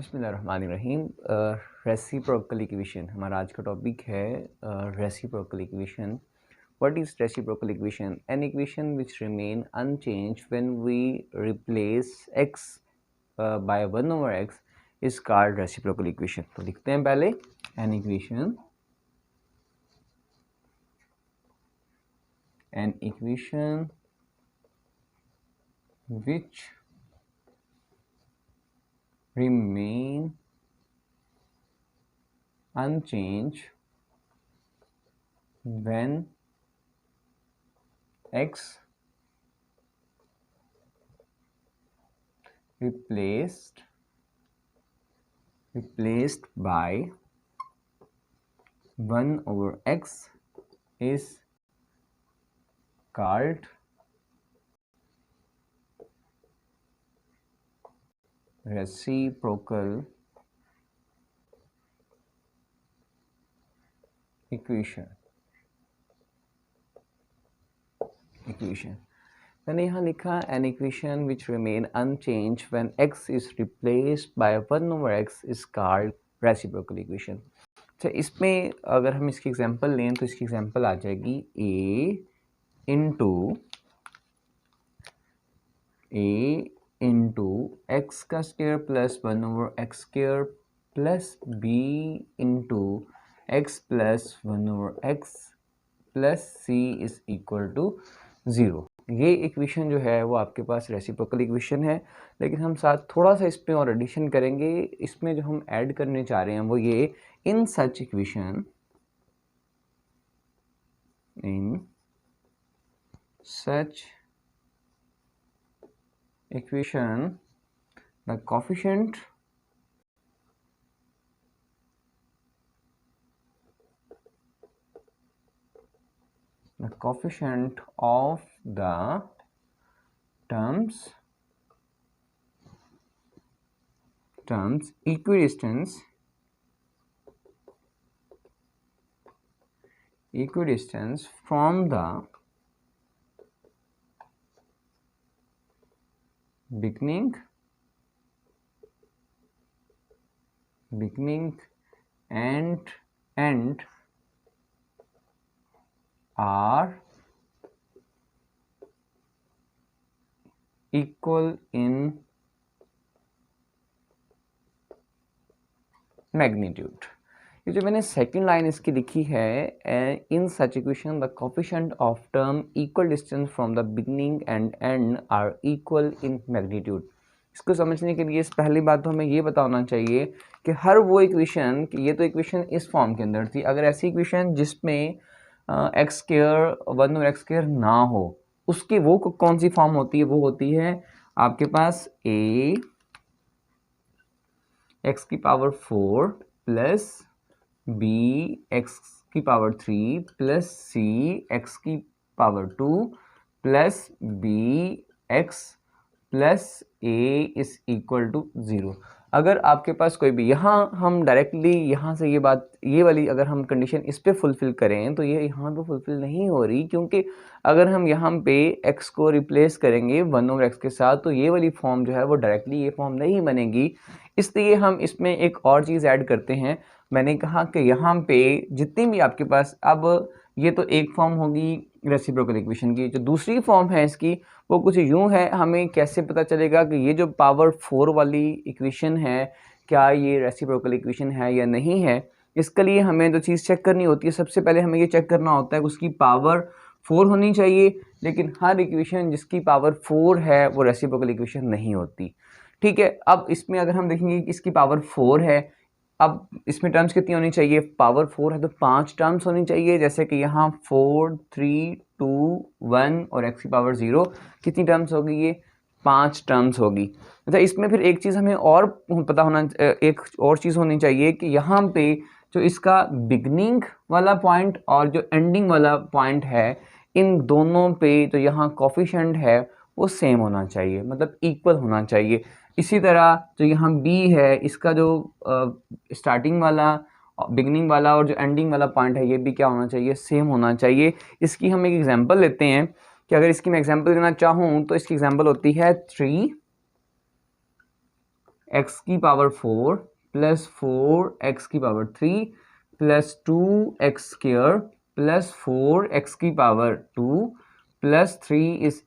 बिस्मिल्लाहिर्रहमानिर्रहीम। Reciprocal equation हमारा आज का टॉपिक है। Reciprocal equation. What is reciprocal equation? An equation which remain unchanged when we replace x by 1/x is called reciprocal equation. तो लिखते हैं पहले an equation which remain unchanged when x replaced by 1/x is called reciprocal equation. मैंने यहाँ लिखा an equation which remain unchanged when x is replaced by 1/x is called reciprocal equation. अच्छा, इसमें अगर हम इसकी एग्जांपल लें तो इसकी एग्जांपल आ जाएगी a इंटू एक्स का square plus 1/x² plus b into x plus 1/x plus c is equal to 0। ये इक्वेशन जो है वो आपके पास रेसिप्रोकल इक्वेशन है, लेकिन हम साथ थोड़ा सा इस पे और एडिशन करेंगे। इसमें जो हम ऐड करने चाह रहे हैं वो ये इन सच equation the coefficient of the terms equidistance from the beginning and end are equal in magnitude। ये जो मैंने सेकेंड लाइन इसकी लिखी है, in such equation the coefficient of term equal distance from the beginning and end are equal in magnitude. इसको समझने के लिए इस पहली बात तो हमें ये बताना चाहिए कि हर वो इक्वेशन, ये तो इक्वेशन इस फॉर्म के अंदर थी, अगर ऐसी इक्वेशन जिसमें x² 1/x² ना हो, उसकी वो कौन सी फॉर्म होती है? वो होती है आपके पास a x⁴ plus b x⁴ plus c x⁴ plus b x plus a is equal to 0। अगर आपके पास कोई भी, यहाँ हम डायरेक्टली यहाँ से ये वाली अगर हम कंडीशन इस पे फुलफिल करें तो ये यहाँ पे फुलफिल नहीं हो रही, क्योंकि अगर हम यहाँ पे x को रिप्लेस करेंगे 1/x के साथ तो ये वाली फॉर्म जो है वो डायरेक्टली ये फॉर्म नहीं बनेगी। इसलिए हम इसमें एक और चीज़ ऐड करते हैं। मैंने कहा कि यहाँ पे जितनी भी आपके पास, अब ये तो एक फॉर्म होगी रेसिप्रोकल इक्वेशन की, जो दूसरी फॉर्म है इसकी वो कुछ यूँ है। हमें कैसे पता चलेगा कि ये जो पावर 4 वाली इक्वेशन है क्या ये रेसिप्रोकल इक्वेशन है या नहीं है? इसके लिए हमें जो चीज़ चेक करनी होती है, सबसे पहले हमें ये चेक करना होता है कि उसकी पावर 4 होनी चाहिए, लेकिन हर इक्वेशन जिसकी पावर 4 है वो रेसिप्रोकल इक्वेशन नहीं होती। ठीक है, अब इसमें अगर हम देखेंगे कि इसकी पावर 4 है, अब इसमें टर्म्स कितनी होनी चाहिए? पावर 4 है तो 5 टर्म्स होनी चाहिए, जैसे कि यहाँ 4 3 2 1 और x⁴ कितनी टर्म्स होगी? ये 5 टर्म्स होगी। अच्छा, इसमें फिर एक चीज़ हमें और पता होना, एक और चीज़ होनी चाहिए कि यहाँ पे जो इसका बिगनिंग वाला पॉइंट और जो एंडिंग वाला पॉइंट है, इन दोनों पे जो यहाँ कोफिशिएंट है वो सेम होना चाहिए, मतलब इक्वल होना चाहिए। इसी तरह जो यहाँ b है, इसका जो स्टार्टिंग वाला, बिगनिंग वाला और जो एंडिंग वाला पॉइंट है, ये भी क्या होना चाहिए? सेम होना चाहिए। इसकी हम एक एग्जांपल लेते हैं कि अगर इसकी मैं एग्जांपल देना चाहूँ तो इसकी एग्जांपल होती है 3 एक्स की पावर 4 प्लस 4x की power 3 plus 2x square plus 4x की power 2 plus 3 is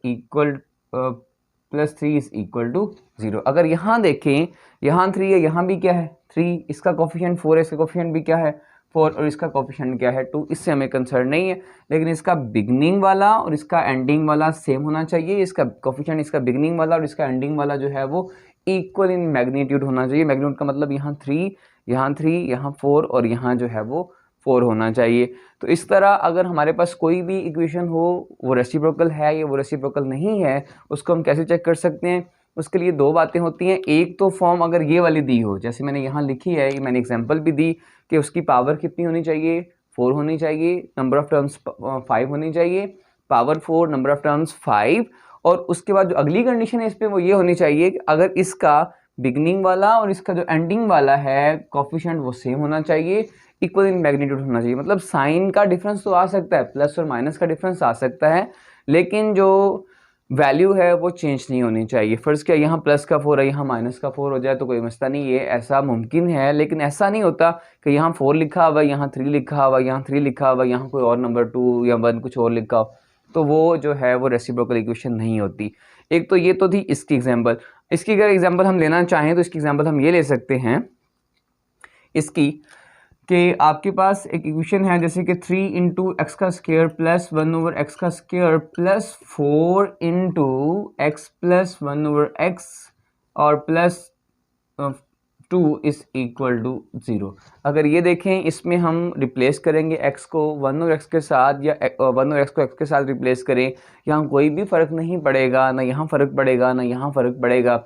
equal to 0। अगर यहाँ देखें, यहाँ 3 है, यहाँ भी क्या है 3, इसका कोफिशिएंट 4 है, इसका कोफिशिएंट भी क्या है 4 और इसका कोफिशिएंट क्या है 2, इससे हमें कंसर्न नहीं है। लेकिन इसका बिगनिंग वाला और इसका एंडिंग वाला सेम होना चाहिए। इसका कोफिशिएंट, इसका बिगनिंग वाला और इसका एंडिंग वाला जो है वो इक्वल इन मैग्नीट्यूड होना चाहिए। मैग्नीट्यूड का मतलब यहाँ 3, यहाँ 3, यहाँ 4 और यहाँ जो है वो 4 होना चाहिए। तो इस तरह अगर हमारे पास कोई भी इक्वेशन हो, वो रेसिप्रोकल है या वो रेसिप्रोकल नहीं है, उसको हम कैसे चेक कर सकते हैं? उसके लिए दो बातें होती हैं। एक तो फॉर्म अगर ये वाली दी हो, जैसे मैंने यहाँ लिखी है, ये मैंने एग्जांपल भी दी कि उसकी पावर कितनी होनी चाहिए, 4 होनी चाहिए, नंबर ऑफ टर्म्स 5 होनी चाहिए, पावर 4, नंबर ऑफ टर्म्स 5, और उसके बाद जो अगली कंडीशन है इस पर वो ये होनी चाहिए कि अगर इसका बिगनिंग वाला और इसका जो एंडिंग वाला है कोफिशिएंट वो सेम होना चाहिए, इक्वल इन मैग्नीट्यूड होना चाहिए। मतलब साइन का डिफरेंस तो आ सकता है, प्लस और माइनस का डिफरेंस आ सकता है, लेकिन जो वैल्यू है वो चेंज नहीं होनी चाहिए। फर्ज क्या यहाँ प्लस का 4 है, यहाँ माइनस का 4 हो जाए तो कोई मसला नहीं है, ऐसा मुमकिन है। लेकिन ऐसा नहीं होता कि यहाँ 4 लिखा हुआ, यहाँ 3 लिखा हुआ, यहाँ 3 लिखा हुआ, यहाँ कोई और नंबर 2 या 1 कुछ और लिखा हो, तो वो जो है वो रेसिप्रोकल इक्वेशन नहीं होती। एक तो ये तो थी इसकी एग्जाम्पल। इसकी अगर एग्जाम्पल हम लेना चाहें तो इसकी एग्जाम्पल हम ये ले सकते हैं इसकी, कि आपके पास एक इक्वेशन है जैसे कि 3 इंटू एक्स का स्क्वायर प्लस 1 ओवर एक्स का square plus 4 into x plus 1 over x और प्लस 2 इज इक्वल टू 0। अगर ये देखें, इसमें हम रिप्लेस करेंगे x को 1 और x के साथ, या 1 और x को x के साथ रिप्लेस करें, यहाँ कोई भी फ़र्क नहीं पड़ेगा, ना यहाँ फ़र्क पड़ेगा ना यहाँ फ़र्क पड़ेगा।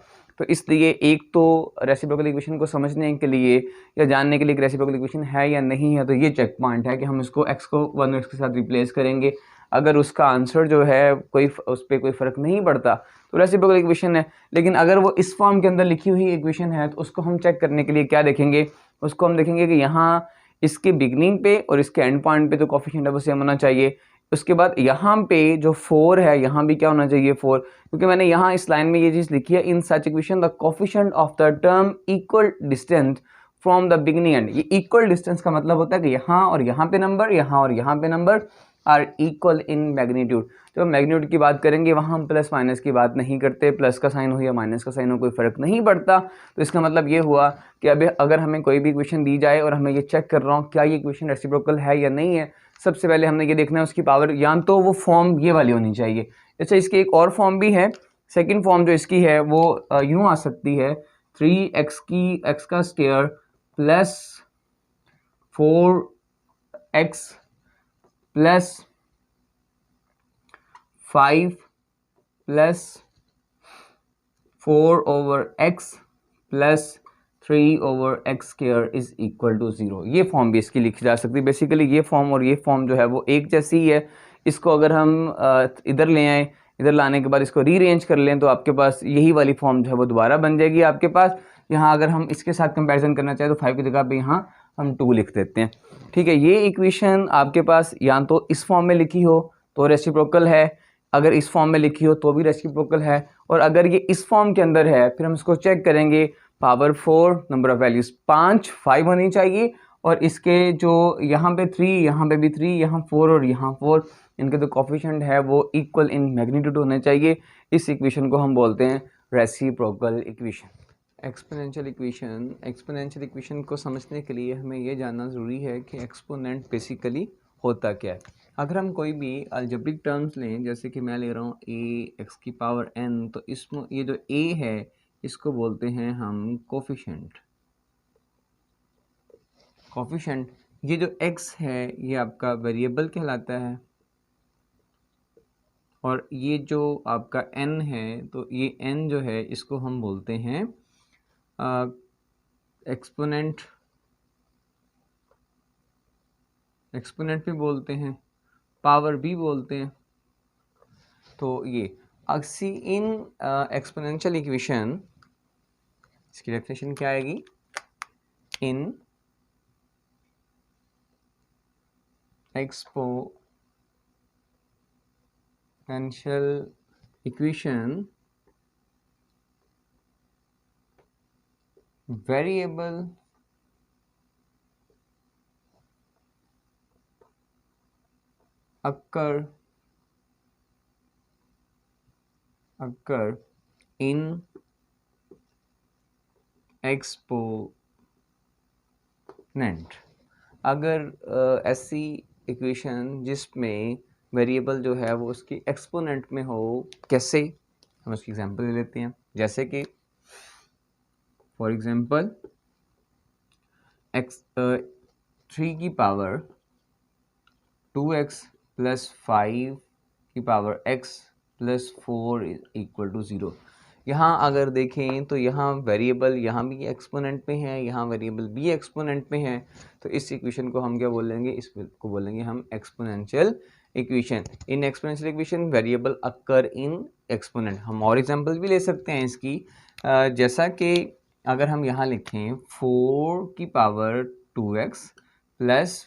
तो इसलिए एक तो रेसिप्रोकल इक्वेशन को समझने के लिए या जानने के लिए कि रेसिप्रोकल इक्वेशन है या नहीं है, तो ये चेक पॉइंट है कि हम इसको x को 1 और x के साथ रिप्लेस करेंगे। अगर उसका आंसर जो है कोई उस पर कोई फ़र्क नहीं पड़ता तो रेसिप्रोकल इक्वेशन है। लेकिन अगर वो इस फॉर्म के अंदर लिखी हुई इक्वेशन है तो उसको हम चेक करने के लिए क्या देखेंगे? उसको हम देखेंगे कि यहाँ इसके बिगनिंग पे और इसके एंड पॉइंट पे तो कोफिशिएंट है वो सेम होना चाहिए। उसके बाद यहाँ पे जो 4 है, यहाँ भी क्या होना चाहिए 4, क्योंकि मैंने यहाँ इस लाइन में ये चीज़ लिखी है, in such equation the coefficient of the term equal distance from the beginning end. ये इक्वल डिस्टेंस का मतलब होता है कि यहाँ और यहाँ पे नंबर, यहाँ और यहाँ पे number are equal in magnitude. जब मैग्नीट्यूड की बात करेंगे वहाँ हम प्लस माइनस की बात नहीं करते, प्लस का साइन हो या माइनस का साइन हो कोई फ़र्क नहीं पड़ता। तो इसका मतलब ये हुआ कि अभी अगर हमें कोई भी इक्वेशन दी जाए और हमें ये चेक कर रहा हूँ क्या ये इक्वेशन रेसिप्रोकल है या नहीं है, सबसे पहले हमने ये देखना है उसकी पावर, या तो वो फॉर्म ये वाली होनी चाहिए। अच्छा, इसकी एक और फॉर्म भी है, सेकेंड फॉर्म जो इसकी है वो यूँ आ सकती है, 3x का square plus 4x plus 5 plus 4 over x plus 3 over x square is equal to 0। ये फॉर्म भी इसकी लिखी जा सकती है। बेसिकली ये फॉर्म और ये फॉर्म जो है वो एक जैसी ही है। इसको अगर हम इधर ले आएँ, इधर लाने के बाद इसको रीअरेंज कर लें तो आपके पास यही वाली फॉर्म जो है वो दोबारा बन जाएगी आपके पास। यहाँ अगर हम इसके साथ कंपैरिजन करना चाहें तो 5 की जगह पे यहाँ हम 2 लिख देते हैं। ठीक है, ये इक्वेशन आपके पास या तो इस फॉर्म में लिखी हो तो रेसिप्रोकल है, अगर इस फॉर्म में लिखी हो तो भी रेसिप्रोकल है, और अगर ये इस फॉर्म के अंदर है फिर हम इसको चेक करेंगे, पावर 4, नंबर ऑफ वैल्यूज 5 होनी चाहिए, और इसके जो यहाँ पे 3, यहाँ पे भी 3, यहाँ 4 और यहाँ 4, इनके जो कोफिशिएंट है वो इक्वल इन मैग्नीट्यूड होने चाहिए। इस इक्वेशन को हम बोलते हैं रेसिप्रोकल इक्वेशन। एक्सपोनेंशियल इक्वेशन को समझने के लिए हमें ये जानना ज़रूरी है कि एक्सपोनेंट बेसिकली होता क्या है। अगर हम कोई भी अलजेब्रिक टर्म्स लें, जैसे कि मैं ले रहा हूँ a x की पावर n, तो इसमें ये जो a है इसको बोलते हैं हम कोफिशिएंट। ये जो x है ये आपका वेरिएबल कहलाता है, और ये जो आपका n है तो ये n जो है इसको हम बोलते हैं एक्सपोनेंट भी बोलते हैं, पावर भी बोलते हैं। तो ये अक्सी इन एक्सपोनेंशियल इक्वेशन, इसकी डेफिनेशन क्या आएगी? In exponential equation variable occur in exponent. अगर ऐसी इक्वेशन जिसमें वेरिएबल जो है वो उसकी एक्सपोनेंट में हो, कैसे, हम उसकी एग्जांपल ले लेते हैं। जैसे कि फॉर एग्जांपल एक्स 3 की पावर 2x प्लस 5 की power x plus 4 equal to 0। यहाँ अगर देखें तो यहाँ वेरिएबल यहाँ भी एक्सपोनेंट में है, यहाँ वेरिएबल भी एक्सपोनेंट में है, तो इस इक्वेशन को हम क्या बोलेंगे, इसको बोलेंगे हम exponential equation. In exponential equation variable occur in exponent. हम और एग्जांपल भी ले सकते हैं इसकी, जैसा कि अगर हम यहाँ लिखें 4 की पावर 2x प्लस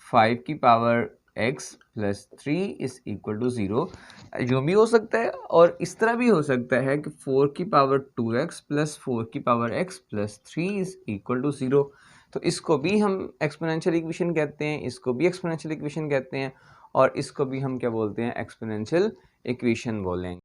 5 की power x plus 3 is equal to 0। जो भी हो सकता है, और इस तरह भी हो सकता है कि 4 की पावर 2x प्लस 4 की power x plus 3 is equal to 0। तो इसको भी हम एक्सपोनेंशियल इक्वेशन कहते हैं, इसको भी एक्सपोनेंशियल इक्वेशन कहते हैं, और इसको भी हम क्या बोलते हैं, एक्सपोनेंशियल इक्वेशन बोलेंगे।